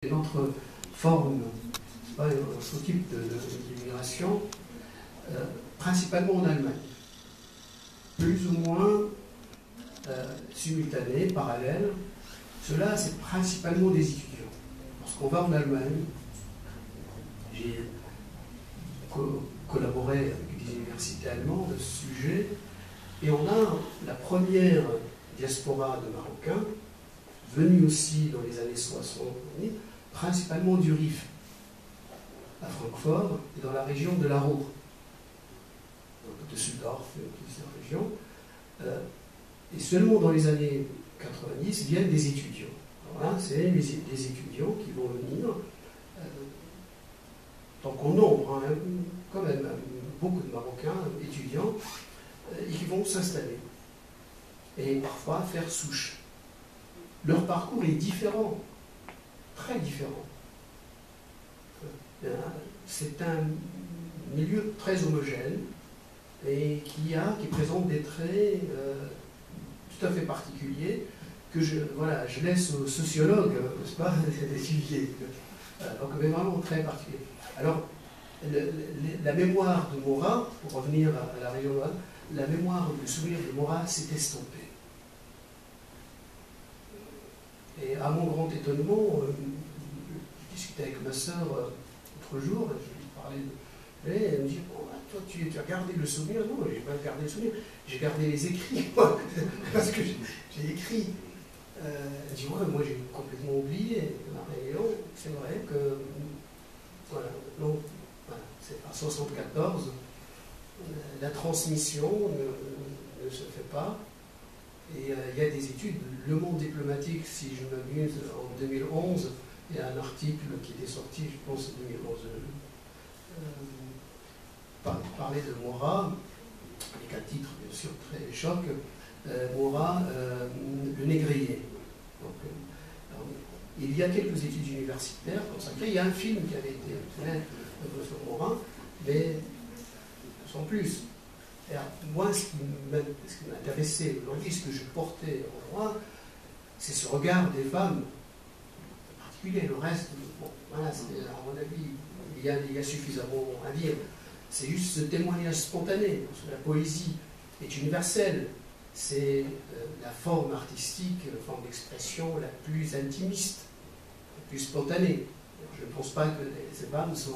Notre forme, un sous-type d'immigration, principalement en Allemagne, plus ou moins simultanée, parallèle. Cela, c'est principalement des étudiants. Lorsqu'on va en Allemagne, j'ai collaboré avec des universités allemandes à ce sujet, et on a la première diaspora de Marocains, venue aussi dans les années 60, principalement du Rif, à Francfort et dans la région de la Ruhr, donc de Süddorf, toute cette région. Et seulement dans les années 90 viennent des étudiants. Alors là, c'est les étudiants qui vont venir, donc en nombre, hein, quand même, beaucoup de Marocains étudiants, et qui vont s'installer et parfois faire souche. Leur parcours est différent, très différent. C'est un milieu très homogène et qui présente des traits tout à fait particuliers que je laisse aux sociologues, n'est-ce pas, d'étudier. Donc, mais vraiment très particulier. Alors, la mémoire de Maurras, pour revenir à la région, la mémoire du souvenir de Maurras s'est estompée. Et à mon grand étonnement, je discutais avec ma sœur l'autre jour, je lui parlais et elle me dit, oh, toi tu as gardé le souvenir? Non, je n'ai pas gardé le souvenir, j'ai gardé les écrits, parce que j'ai écrit. Elle dit, ouais, moi j'ai complètement oublié. Et c'est vrai que, voilà, c'est à 74, la transmission ne se fait pas. Et il y a des études, Le Monde diplomatique, si je m'amuse, en 2011, il y a un article qui était sorti, je pense, en 2011, parlait de Maurras, avec un titre bien sûr très choc, Maurras, le négrier. Donc, il y a quelques études universitaires consacrées, il y a un film qui avait été fait sur Maurras, mais sans plus. Alors, moi, ce qui m'intéressait aujourd'hui, ce que je portais en moi, c'est ce regard des femmes, en particulier. Le reste, bon, voilà, à mon avis, il y a suffisamment à dire. C'est juste ce témoignage spontané, parce que la poésie est universelle. C'est la forme artistique, la forme d'expression la plus intimiste, la plus spontanée. Je ne pense pas que ces femmes se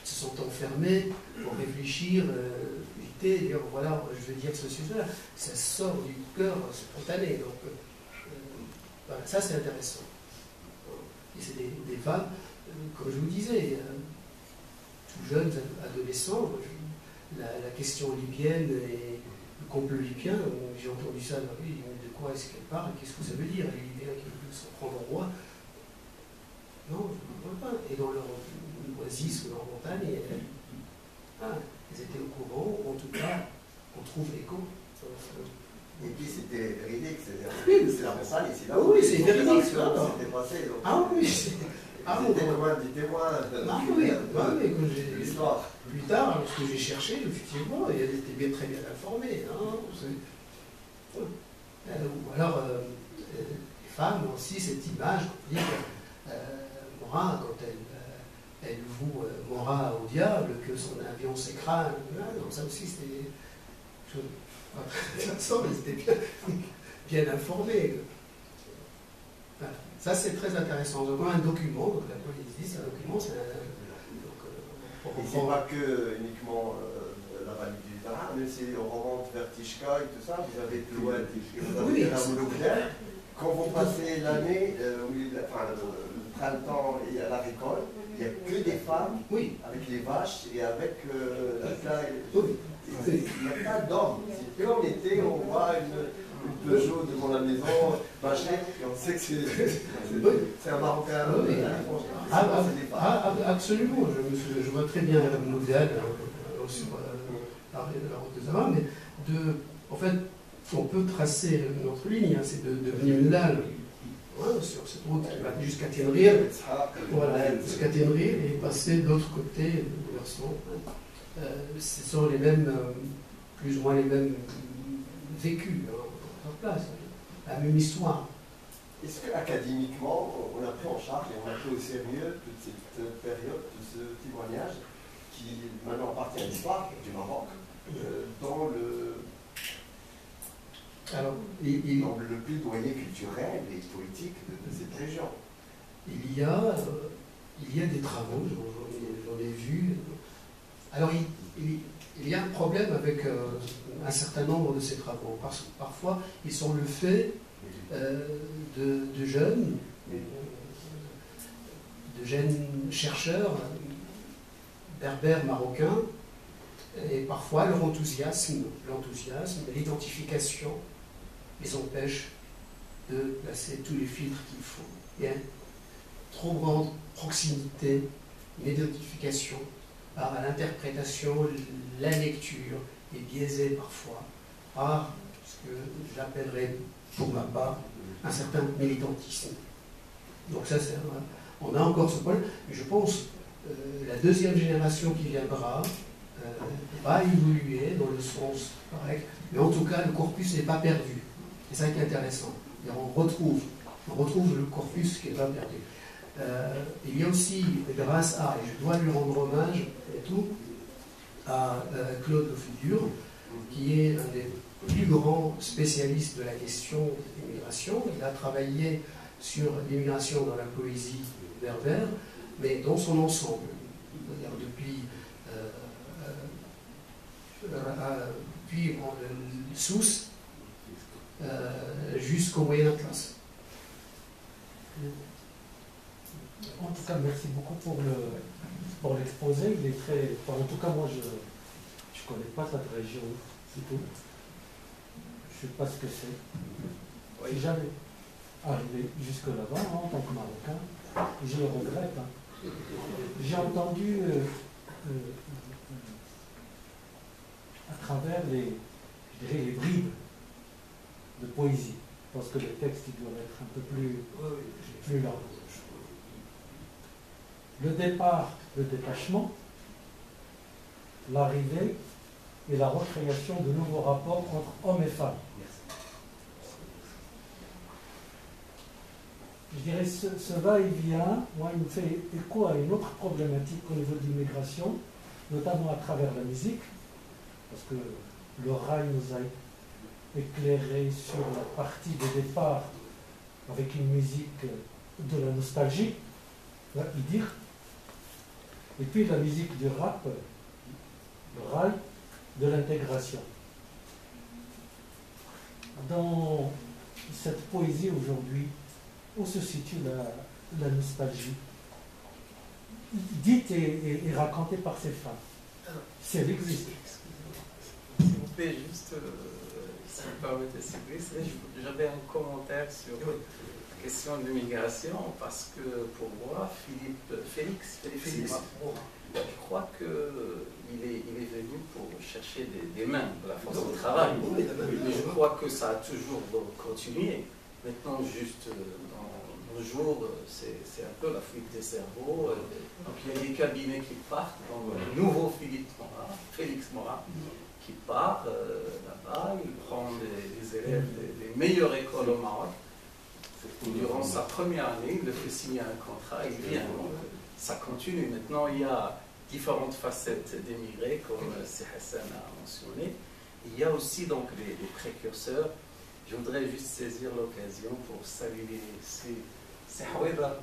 sont enfermées pour réfléchir, dire voilà, je veux dire ceci, cela. Ça sort du cœur spontané. Donc, voilà, ça c'est intéressant. Et c'est des femmes, comme je vous disais, tout jeunes adolescents. La question libyenne et le complot libyen, j'ai entendu ça, oui, de quoi est-ce qu'elle parle, qu'est-ce que ça veut dire, les Libyens qui veulent se prendre au roi? Non, je ne comprends pas. Et dans leur oasis ou leur montagne, elles étaient au courant, en tout cas, on trouve l'écho. Et puis c'était véridique, c'est la montagne ici là. Oui, c'est véridique. C'était passé. Ah oui, c'est. C'était loin du témoin. Ah oui, l'histoire. Plus tard, lorsque j'ai cherché, effectivement, et elle était bien, très bien informée. Hein, ou alors, les femmes ont aussi cette image, on dit que Maurras, quand elle voue Maurras au diable, que son avion s'écrase. Ça aussi, c'était. Ils étaient bien informés. Voilà. Ça, c'est très intéressant. Donc, on a un document, donc la poésie, c'est un document. Et c'est pas que uniquement la vallée du Dara, mais si on remonte vers Tishka et tout ça, vous avez plus loin la Mouloudère. Quand vous passez l'année, le printemps et à la récolte, il n'y a que des femmes avec les vaches et avec la taille. Il n'y a pas d'hommes. C'est que en été, on voit une Peugeot devant la maison, vachette, et on sait que c'est un Marocain. Absolument. Je vois très bien la modèle sur la route de Zama, mais en fait, on peut tracer notre ligne, hein, c'est de venir une dalle. Sur cette route qui va jusqu'à Tenrir, jusqu'à Tenrir et passer de l'autre côté de versant. Ce sont les mêmes, plus ou moins les mêmes vécus sur place, la même histoire. est-ce qu'académiquement, on a pris en charge et on a pris au sérieux toute cette période, tout ce témoignage qui maintenant appartient à l'histoire du Maroc, dans le plaidoyer culturel et politique de cette région? Il y a des travaux, j'en ai vu. Alors, il y a un problème avec un certain nombre de ces travaux, parce que parfois, ils sont le fait de jeunes chercheurs berbères marocains, et parfois leur enthousiasme, l'identification les empêche de placer tous les filtres qu'il faut. Il y a une trop grande proximité, une identification par l'interprétation, la lecture est biaisée parfois par ce que j'appellerais pour ma part un certain militantisme. Donc ça, on a encore ce problème, mais je pense la deuxième génération qui viendra va évoluer dans le sens correct, mais en tout cas le corpus n'est pas perdu. C'est ça qui est intéressant. On retrouve le corpus qui n'est pas perdu. Il y a aussi, grâce à, et je dois lui rendre hommage et tout, à Claude Lefigure, qui est un des plus grands spécialistes de la question de l'immigration. Il a travaillé sur l'immigration dans la poésie berbère, mais dans son ensemble, c'est-à-dire depuis Sousse jusqu'au Moyen Atlas. En tout cas, merci beaucoup pour l'exposé. Il est très. En tout cas, moi, je ne connais pas cette région, c'est tout. Je ne sais pas ce que c'est. Si jamais arrivé jusque là-bas, en tant que Marocain, je le regrette. J'ai entendu à travers les bribes de poésie, parce que le texte il doit être un peu plus lent. Le départ, le détachement, l'arrivée et la recréation de nouveaux rapports entre hommes et femmes. Je dirais ce va-et-vient, moi, il me fait écho à une autre problématique au niveau de l'immigration, notamment à travers la musique, parce que le rail nous a éclairé sur la partie de départ avec une musique de la nostalgie, dire, et puis la musique du rap, le rail de l'intégration. Dans cette poésie aujourd'hui, où se situe la nostalgie, dite et racontée par ces femmes, si elle existe? S'il vous plaît, juste, si vous permettez, s'il vous plaît, j'avais un commentaire sur la question de l'immigration, parce que pour moi, Félix, je crois qu'il est venu pour chercher des mains, de la force de travail. Mais je crois que ça a toujours continué. Maintenant, juste dans nos jours, c'est un peu la fuite des cerveaux. Donc il y a des cabinets qui partent, dans le nouveau Félix Morin, qui part là-bas, il prend des élèves des meilleures écoles au Maroc. Durant sa première année, il le fait signer un contrat, il vient. Donc ça continue. Maintenant, il y a différentes facettes d'émigrés, comme C. Hassan a mentionné. Il y a aussi donc les précurseurs. Je voudrais juste saisir l'occasion pour saluer ces Hawedar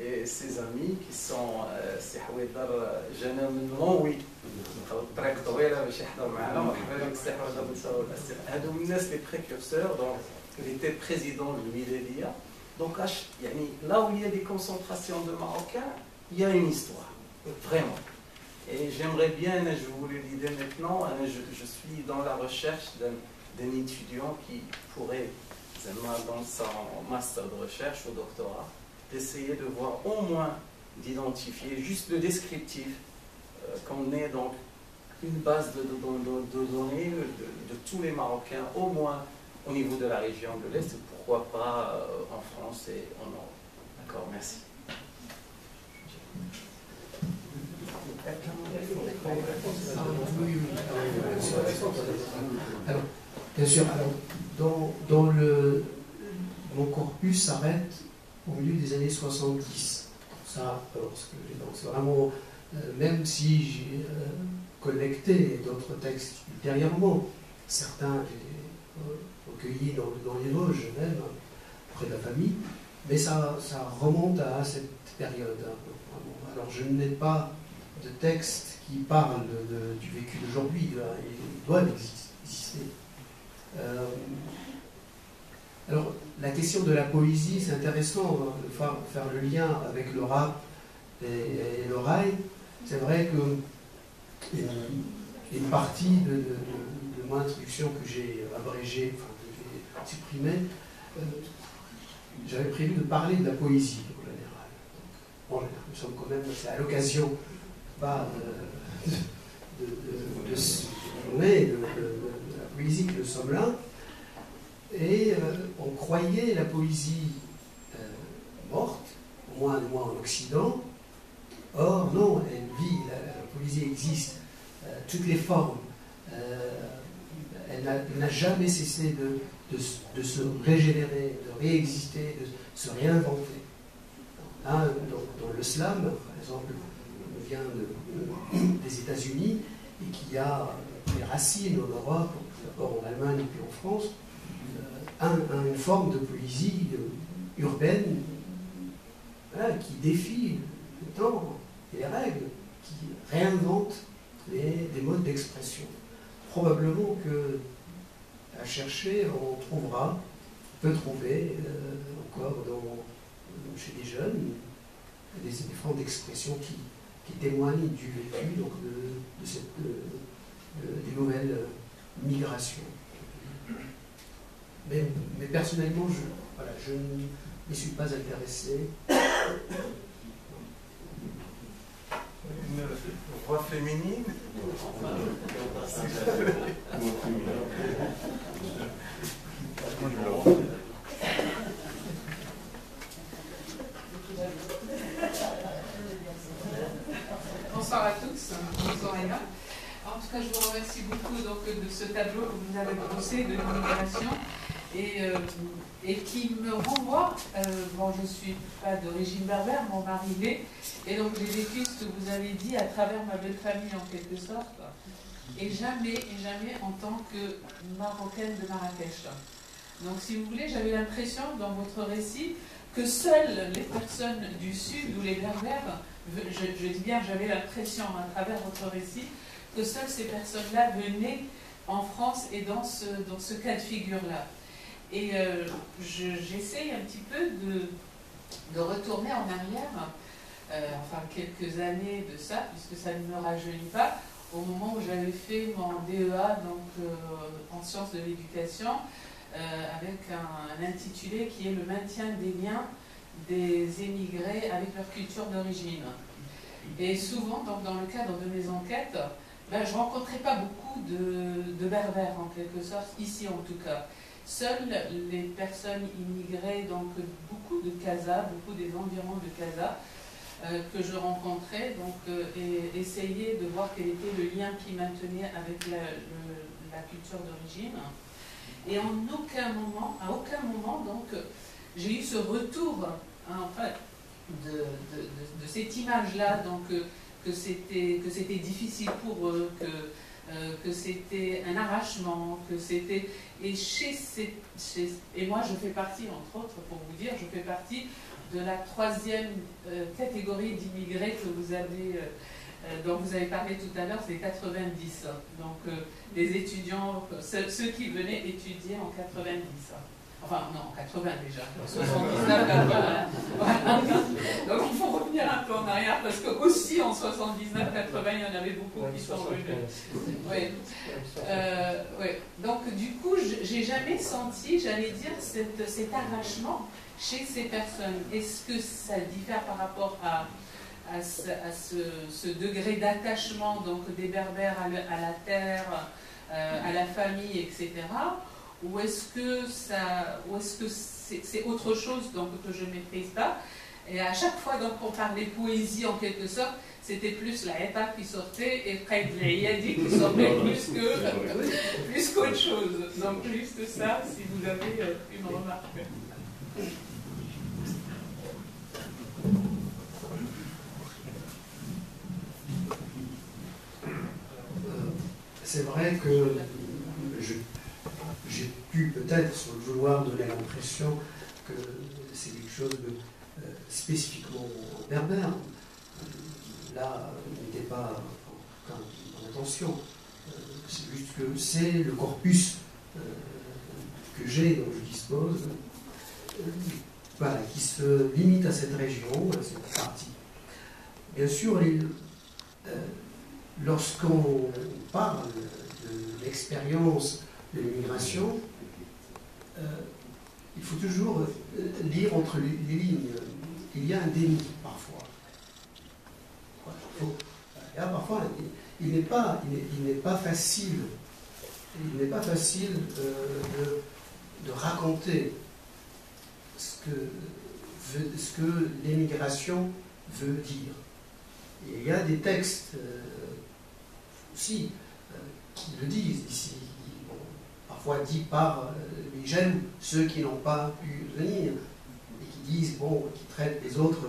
et ses amis qui sont ces Hawedar جانا من لونوي الطريق طويله باش يحضر معنا مرحبا بك سي حويدار نساو الاسئله هادو من الناس لي بريكورسور دونك il était président de l'UILEDIA. Donc là où il y a des concentrations de Marocains, il y a une histoire, vraiment. Et j'aimerais bien, je vous l'idée maintenant, je suis dans la recherche d'un étudiant qui pourrait, dans son master de recherche ou doctorat, d'essayer de voir au moins, d'identifier juste le descriptif, qu'on ait donc une base de données de tous les Marocains, au moins au niveau de la région de l'Est, pourquoi pas en France et en Europe. D'accord, merci. Alors, bien sûr, dans mon corpus, s'arrête au milieu des années 70. Ça, c'est vraiment, même si j'ai collecté d'autres textes ultérieurement, certains j'ai recueillis dans les Vosges même, près de la famille, mais ça remonte à cette période. Alors je n'ai pas de textes qui parlent du vécu d'aujourd'hui, ils doivent exister. Alors la question de la poésie, c'est intéressant de faire le lien avec le rap et le rail. C'est vrai que une partie de mon introduction que j'ai abrégée, enfin que j'ai supprimée, j'avais prévu de parler de la poésie en général. Donc, nous sommes quand même, c'est à l'occasion pas de la poésie que nous sommes là. Et on croyait la poésie morte, au moins en Occident. Or, non, elle vit, la poésie existe, toutes les formes. Elle n'a jamais cessé de se régénérer, de réexister, de se réinventer. Là, dans le slam, par exemple, on vient des États-Unis et qui a des racines en Europe, d'abord en Allemagne et puis en France, une forme de poésie urbaine, voilà, qui défie le temps et les règles, qui réinvente des modes d'expression. Probablement que à chercher, on peut trouver encore chez des jeunes des formes d'expression qui témoignent du vécu, donc des nouvelles migrations. Mais personnellement, je ne m'y suis pas intéressé. Une voix féminine. Bonsoir à tous, bonsoir Emma. En tout cas, je vous remercie beaucoup donc, de ce tableau que vous avez brossé de l'immigration et qui me renvoie, bon, je ne suis pas d'origine berbère, mon mari l'est, et donc j'ai vécu ce que vous avez dit à travers ma belle famille en quelque sorte, et jamais en tant que marocaine de Marrakech. Donc si vous voulez, j'avais l'impression dans votre récit que seules les personnes du sud ou les berbères, je dis bien j'avais l'impression à travers votre récit, que seules ces personnes-là venaient en France et dans ce cas de figure-là. Et j'essaye un petit peu de retourner en arrière, enfin quelques années de ça, puisque ça ne me rajeunit pas, au moment où j'avais fait mon DEA donc, en sciences de l'éducation, avec un intitulé qui est le maintien des liens des émigrés avec leur culture d'origine. Et souvent, donc, dans le cadre de mes enquêtes, ben, je ne rencontrais pas beaucoup de berbères en quelque sorte, ici en tout cas. Seules les personnes immigrées, donc beaucoup de Casa, beaucoup des environs de Casa, que je rencontrais, donc, et essayer de voir quel était le lien qui maintenait avec la culture d'origine. Et à aucun moment, donc, j'ai eu ce retour, hein, en fait, de cette image-là, donc, que c'était difficile pour eux, que c'était un arrachement, que c'était... Et moi, je fais partie, entre autres, pour vous dire, je fais partie de la troisième catégorie d'immigrés que vous avez... dont vous avez parlé tout à l'heure, c'est 90. Donc, les étudiants, ceux qui venaient étudier en 90. Enfin, non, en 80 déjà. En 79, 80. Voilà. Donc, il faut revenir un peu en arrière, parce que aussi en 79, 80, il y en avait beaucoup qui sont venus. Oui. Ouais. Donc, du coup, j'ai jamais senti, j'allais dire, cet arrachement chez ces personnes. Est-ce que ça diffère par rapport à ce degré d'attachement donc des berbères à la terre, à la famille, etc. Ou est-ce que c'est autre chose donc, que je ne maîtrise pas? Et à chaque fois donc, qu'on parlait poésie en quelque sorte, c'était plus la étape qui sortait et près de l'Iyadi qui sortait plus qu'autre chose. Donc juste ça, si vous avez une remarque. c'est vrai que j'ai pu peut-être, sans le vouloir, donner l'impression que c'est quelque chose de spécifiquement berbère. Là, il n'était pas en intention. C'est juste que c'est le corpus que j'ai, dont je dispose, voilà, qui se limite à cette région, à cette partie. Bien sûr, lorsqu'on parle de l'expérience de l'immigration, il faut toujours lire entre les lignes. Il y a un déni parfois. Parfois, il n'est pas facile. Il n'est pas facile de raconter ce que l'émigration veut dire. Et il y a des textes aussi qui le disent ici, parfois dit par les jeunes, ceux qui n'ont pas pu venir, et qui disent, qui traitent les autres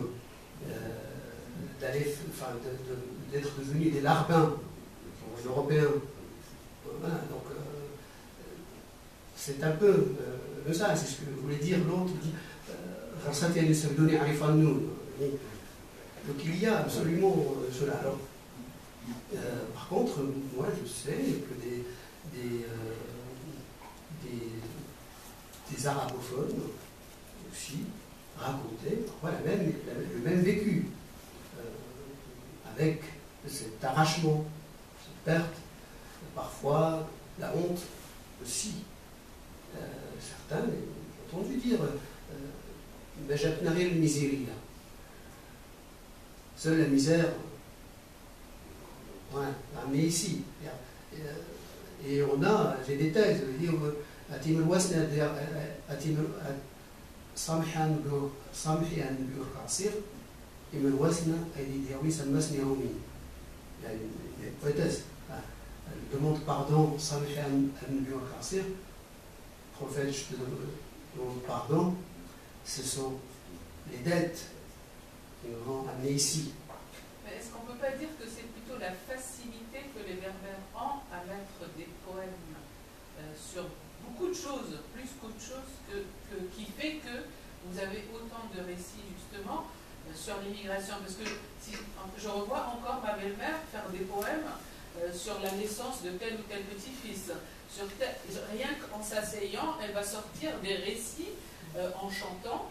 d'être devenus des larbins européens. Voilà, donc c'est un peu de ça, c'est ce que voulait dire l'autre, dit donc il y a absolument cela. Alors, par contre, moi je sais que des arabophones aussi racontaient parfois le même vécu, avec cet arrachement, cette perte, parfois la honte aussi. Certains, j'ai entendu dire seule la misère amenée ici. Et on a, j'ai des textes, je veux dire, une poétesse. Elle demande pardon, le prophète, je te demande pardon, ce sont les dettes qui nous ont amenés ici. Mais est-ce qu'on ne peut pas dire que c'est plutôt la facilité que les Berbères ont à mettre des poèmes sur beaucoup de choses, plus qu'autre chose, qui fait que vous avez autant de récits justement sur l'immigration? Parce que si, je revois encore ma belle-mère faire des poèmes sur la naissance de tel ou tel petit-fils. Rien qu'en s'asseyant, elle va sortir des récits en chantant,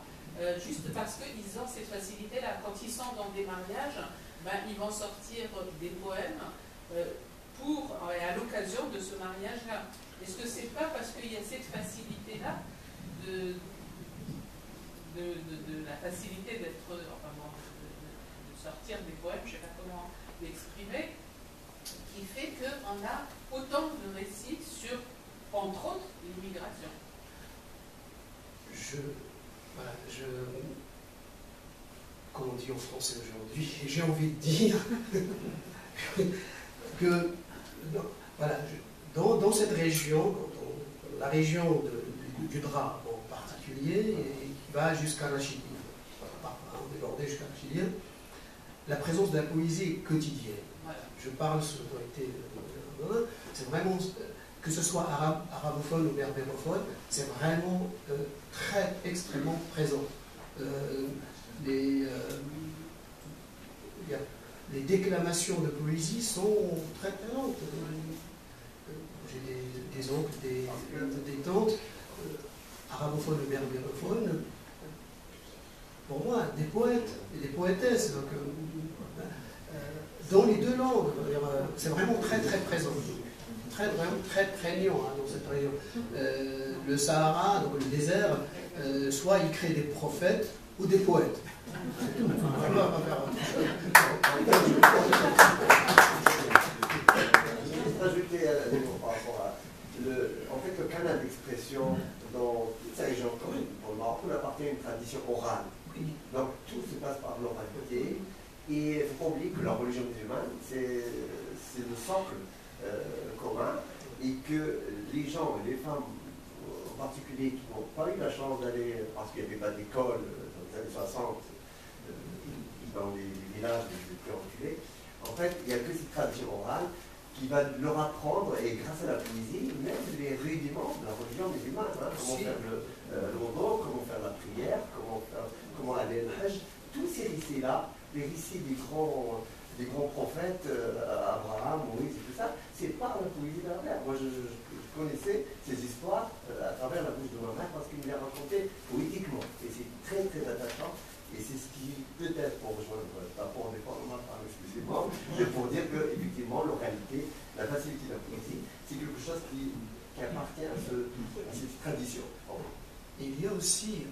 juste parce qu'ils ont cette facilité-là. Quand ils sont dans des mariages, ils vont sortir des poèmes à l'occasion de ce mariage-là. Est-ce que c'est pas parce qu'il y a cette facilité-là de la facilité de sortir des poèmes, je ne sais pas comment l'exprimer, qui fait qu'on a autant de récits sur, entre autres, l'immigration? Comme on dit en français aujourd'hui, j'ai envie de dire que dans cette région, dans la région du drap en particulier, et qui va jusqu'à la Chili, débordé jusqu'à la Chili, la présence de la poésie est quotidienne. Je parle sous l'autorité c'est vraiment, que ce soit arabophone ou berbérophone, c'est vraiment extrêmement présent. Les déclamations de poésie sont très présentes. J'ai des oncles, des tantes, arabophones ou berbérophones, pour moi, des poètes et des poétesses. Donc, dans les deux langues, c'est vraiment très présent, vraiment très prégnant dans cette région. Le Sahara, donc le désert, soit il crée des prophètes ou des poètes. C'est tout. On va pas faire ajouter par rapport à en fait le canal d'expression dans toute sa région, comme pour le Maroc, on appartient à une tradition orale. Donc tout se passe par l'oralité. Et il ne faut pas oublier que la religion musulmane, c'est le socle commun, et que les gens, les femmes en particulier, qui n'ont pas eu la chance d'aller, parce qu'il n'y avait pas d'école dans les années 60, dans les villages les plus reculés, en fait, il n'y a que cette tradition orale, qui va leur apprendre, et grâce à la poésie, même les rudiments de la religion musulmane. Hein, comment faire le wudu, comment faire la prière, comment aller au Hajj. Tous ces récits-là, les récits des grands prophètes, Abraham, Moïse et tout ça, c'est pas la poésie berbère. Moi, je connaissais ces histoires à travers la bouche de ma mère parce qu'il me les racontait poétiquement. Et c'est très très attachant. Et c'est ce qui, peut-être pour rejoindre, pas pour défendre ma femme exclusivement, mais pour dire que, effectivement, l'oralité, la facilité de la poésie, c'est quelque chose qui appartient à cette tradition. Et il y a aussi